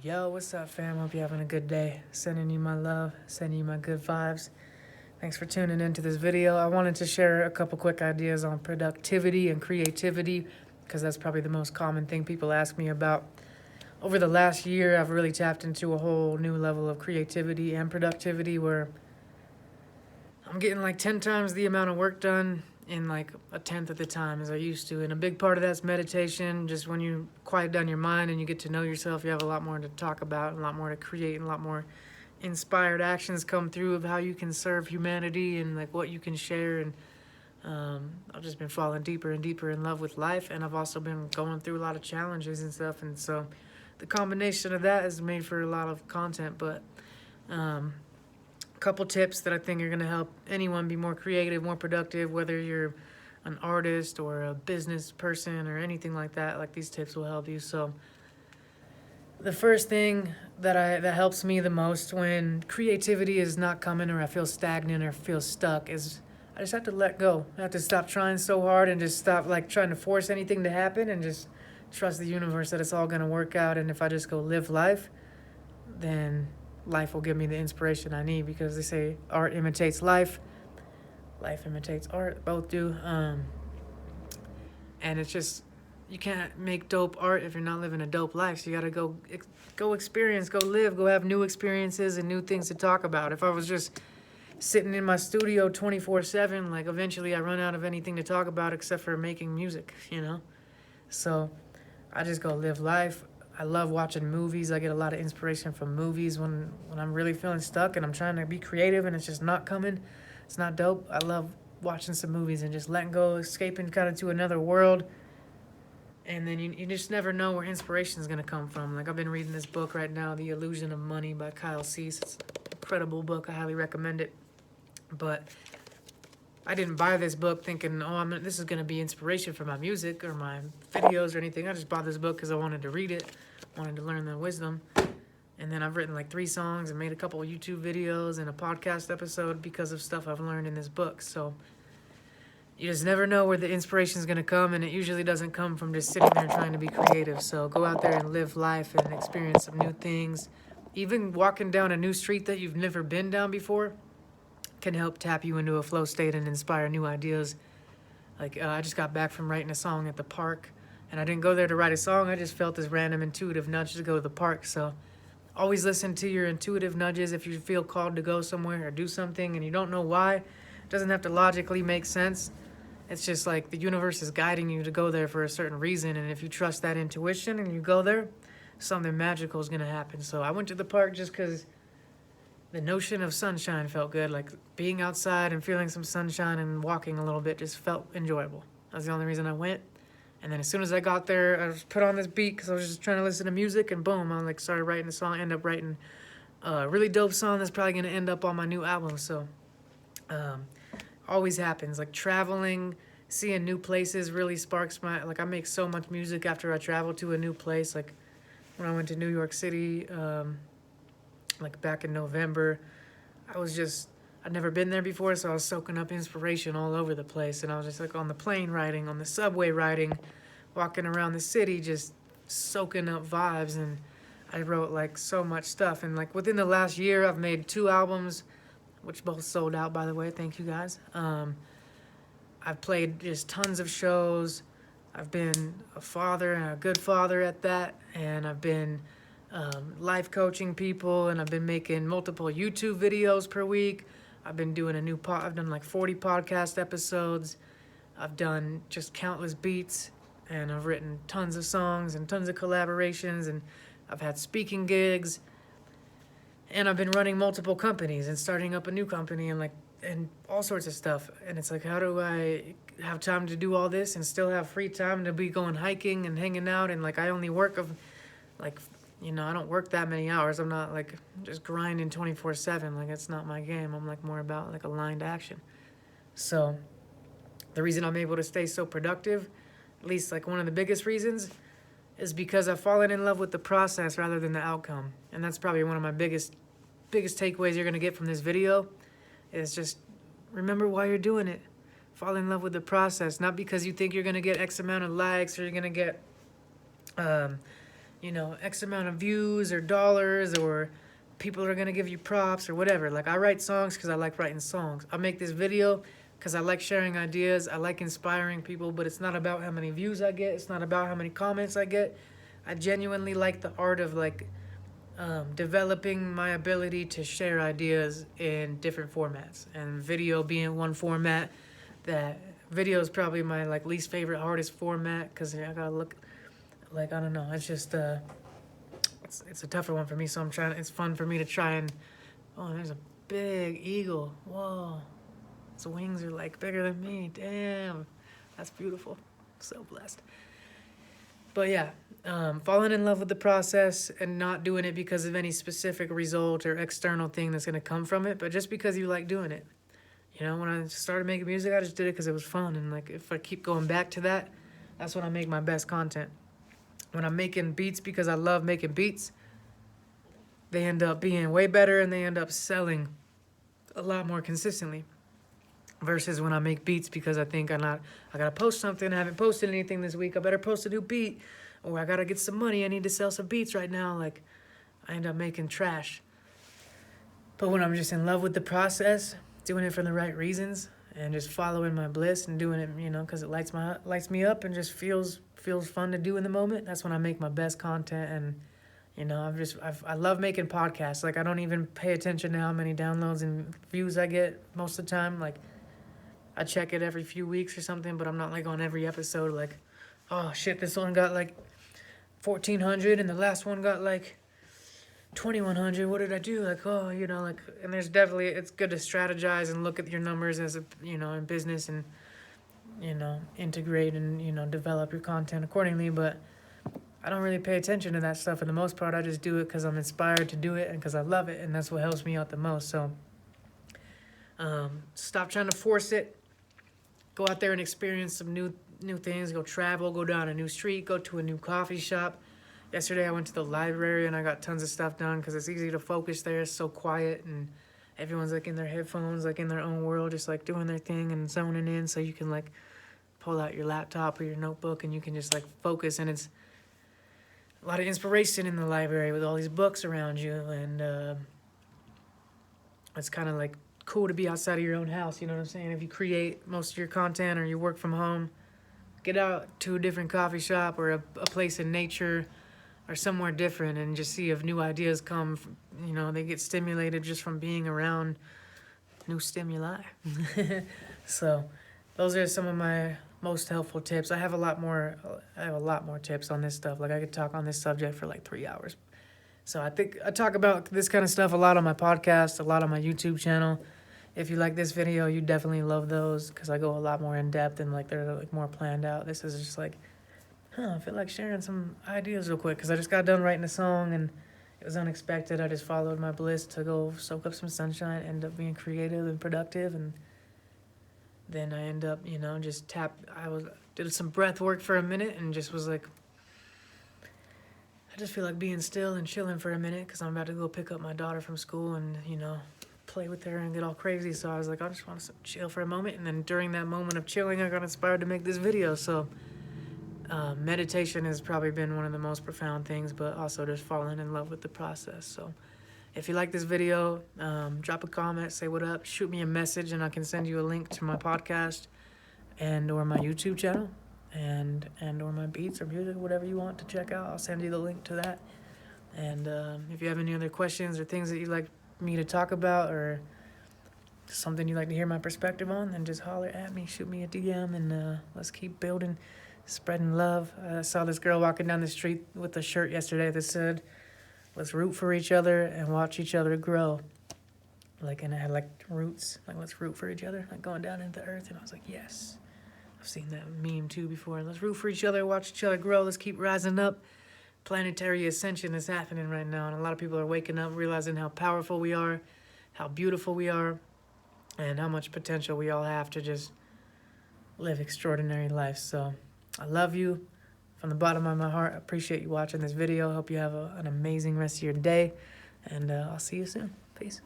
Yo, what's up, fam? Hope you're having a good day. Sending you my love, sending you my good vibes. Thanks for tuning into this video. I wanted to share a couple quick ideas on productivity and creativity because that's probably the most common thing people ask me about. Over the last year, I've really tapped into a whole new level of creativity and productivity where I'm getting like 10 times the amount of work done in like a tenth of the time as I used to. And a big part of that's meditation. Just when you quiet down your mind and you get to know yourself, you have a lot more to talk about, a lot more to create, and a lot more inspired actions come through of how you can serve humanity and like what you can share. And I've just been falling deeper and deeper in love with life. And I've also been going through a lot of challenges and stuff. And so the combination of that has made for a lot of content. But couple tips that I think are going to help anyone be more creative, more productive, whether you're an artist or a business person or anything like that. Like, these tips will help you. So the first thing that helps me the most when creativity is not coming or I feel stagnant or feel stuck is I just have to let go. I have to stop trying so hard and just stop like trying to force anything to happen and just trust the universe that it's all going to work out. And if I just go live life, then life will give me the inspiration I need, because they say art imitates life, life imitates art, both do. And it's just, you can't make dope art if you're not living a dope life. So you gotta go experience, go live, go have new experiences and new things to talk about. If I was just sitting in my studio 24/7, like eventually I run out of anything to talk about except for making music, you know? So I just go live life. I love watching movies. I get a lot of inspiration from movies when I'm really feeling stuck and I'm trying to be creative and it's just not coming. It's not dope. I love watching some movies and just letting go, escaping kind of to another world. And then you just never know where inspiration is going to come from. Like, I've been reading this book right now, The Illusion of Money by Kyle Cease. It's an incredible book. I highly recommend it. But I didn't buy this book thinking, this is going to be inspiration for my music or my videos or anything. I just bought this book because I wanted to read it, wanted to learn the wisdom. And then I've written like 3 songs and made a couple of YouTube videos and a podcast episode because of stuff I've learned in this book. So you just never know where the inspiration is going to come, and it usually doesn't come from just sitting there trying to be creative. So go out there and live life and experience some new things. Even walking down a new street that you've never been down before can help tap you into a flow state and inspire new ideas. Like, I just got back from writing a song at the park, and I didn't go there to write a song. I just felt this random intuitive nudge to go to the park. So always listen to your intuitive nudges if you feel called to go somewhere or do something and you don't know why. It doesn't have to logically make sense. It's just like the universe is guiding you to go there for a certain reason, and if you trust that intuition and you go there, something magical is going to happen. So I went to the park just because the notion of sunshine felt good. Like, being outside and feeling some sunshine and walking a little bit just felt enjoyable. That's the only reason I went. And then as soon as I got there, I just put on this beat because I was just trying to listen to music, and boom, I like started writing a song, ended up writing a really dope song that's probably going to end up on my new album. So always happens. Like, traveling, seeing new places really sparks my, like, I make so much music after I travel to a new place. Like, when I went to New York City, like back in November, I'd never been there before, so I was soaking up inspiration all over the place. And I was just like on the plane riding, on the subway riding, walking around the city, just soaking up vibes. And I wrote like so much stuff. And like within the last year, I've made 2 albums, which both sold out, by the way. Thank you guys. I've played just tons of shows. I've been a father, and a good father at that. And I've been life coaching people, and I've been making multiple YouTube videos per week. I've been doing I've done like 40 podcast episodes. I've done just countless beats, and I've written tons of songs and tons of collaborations, and I've had speaking gigs, and I've been running multiple companies and starting up a new company and all sorts of stuff. And it's like, how do I have time to do all this and still have free time to be going hiking and hanging out? And like, I only work I don't work that many hours. I'm not like just grinding 24/7. Like, it's not my game. I'm like more about like aligned action. So the reason I'm able to stay so productive, at least like one of the biggest reasons, is because I've fallen in love with the process rather than the outcome. And that's probably one of my biggest takeaways you're going to get from this video, is just remember why you're doing it. Fall in love with the process, not because you think you're going to get X amount of likes or you're going to get X amount of views or dollars, or people are gonna give you props or whatever. Like, I write songs because I like writing songs. I make this video because I like sharing ideas. I like inspiring people, but it's not about how many views I get. It's not about how many comments I get. I genuinely like the art of developing my ability to share ideas in different formats, and video being one format. That video is probably my least favorite, hardest format, because I gotta look I don't know, it's just it's a tougher one for me. So it's fun for me to try and, oh, there's a big eagle. Whoa, its wings are bigger than me. Damn, that's beautiful. So blessed. But yeah, falling in love with the process and not doing it because of any specific result or external thing that's going to come from it, but just because you like doing it. When I started making music, I just did it because it was fun. And if I keep going back to that, that's when I make my best content. When I'm making beats because I love making beats, they end up being way better and they end up selling a lot more consistently. Versus when I make beats because I think I gotta post something, I haven't posted anything this week, I better post a new beat, or I gotta get some money, I need to sell some beats right now, I end up making trash. But when I'm just in love with the process, doing it for the right reasons, and just following my bliss and doing it, because it lights me up and just feels fun to do in the moment, that's when I make my best content. And I love making podcasts. I don't even pay attention to how many downloads and views I get most of the time. I check it every few weeks or something, but I'm not on every episode oh shit, this one got 1,400 and the last one got 2,100. What did I do? And there's definitely, it's good to strategize and look at your numbers as in business, and integrate and develop your content accordingly. But I don't really pay attention to that stuff for the most part. I just do it because I'm inspired to do it and because I love it, and that's what helps me out the most. So stop trying to force it. Go out there and experience some new things. Go travel, go down a new street, go to a new coffee shop. Yesterday I went to the library and I got tons of stuff done because it's easy to focus there. It's so quiet and everyone's in their headphones, in their own world, just doing their thing and zoning in. So you can pull out your laptop or your notebook and you can just focus. And it's a lot of inspiration in the library with all these books around you. And it's kind of cool to be outside of your own house, you know what I'm saying? If you create most of your content or you work from home, get out to a different coffee shop or a place in nature or somewhere different and just see if new ideas come. They get stimulated just from being around new stimuli. So those are some of my most helpful tips. I have a lot more tips on this stuff. I could talk on this subject for 3 hours. So I think I talk about this kind of stuff a lot on my podcast, a lot on my YouTube channel. If you like this video, you definitely love those because I go a lot more in depth and they're more planned out. This is just I feel like sharing some ideas real quick because I just got done writing a song and it was unexpected. I just followed my bliss to go soak up some sunshine, end up being creative and productive, and then I end up, did some breath work for a minute and just was I just feel like being still and chilling for a minute because I'm about to go pick up my daughter from school and, play with her and get all crazy. So I was I just want to chill for a moment. And then during that moment of chilling, I got inspired to make this video. So meditation has probably been one of the most profound things, but also just falling in love with the process. So if you like this video, drop a comment, say what up, shoot me a message, and I can send you a link to my podcast and or my YouTube channel and or my beats or music, whatever you want to check out. I'll send you the link to that. And if you have any other questions or things that you'd like me to talk about or something you'd like to hear my perspective on, then just holler at me, shoot me a DM, and let's keep building, spreading love. I saw this girl walking down the street with a shirt yesterday that said, let's root for each other and watch each other grow. And it had roots, let's root for each other, going down into the earth. And I was yes, I've seen that meme too before. Let's root for each other, watch each other grow, let's keep rising up. Planetary ascension is happening right now, and a lot of people are waking up, realizing how powerful we are, how beautiful we are, and how much potential we all have to just live extraordinary lives. So I love you from the bottom of my heart. I appreciate you watching this video. Hope you have an amazing rest of your day, and I'll see you soon. Peace.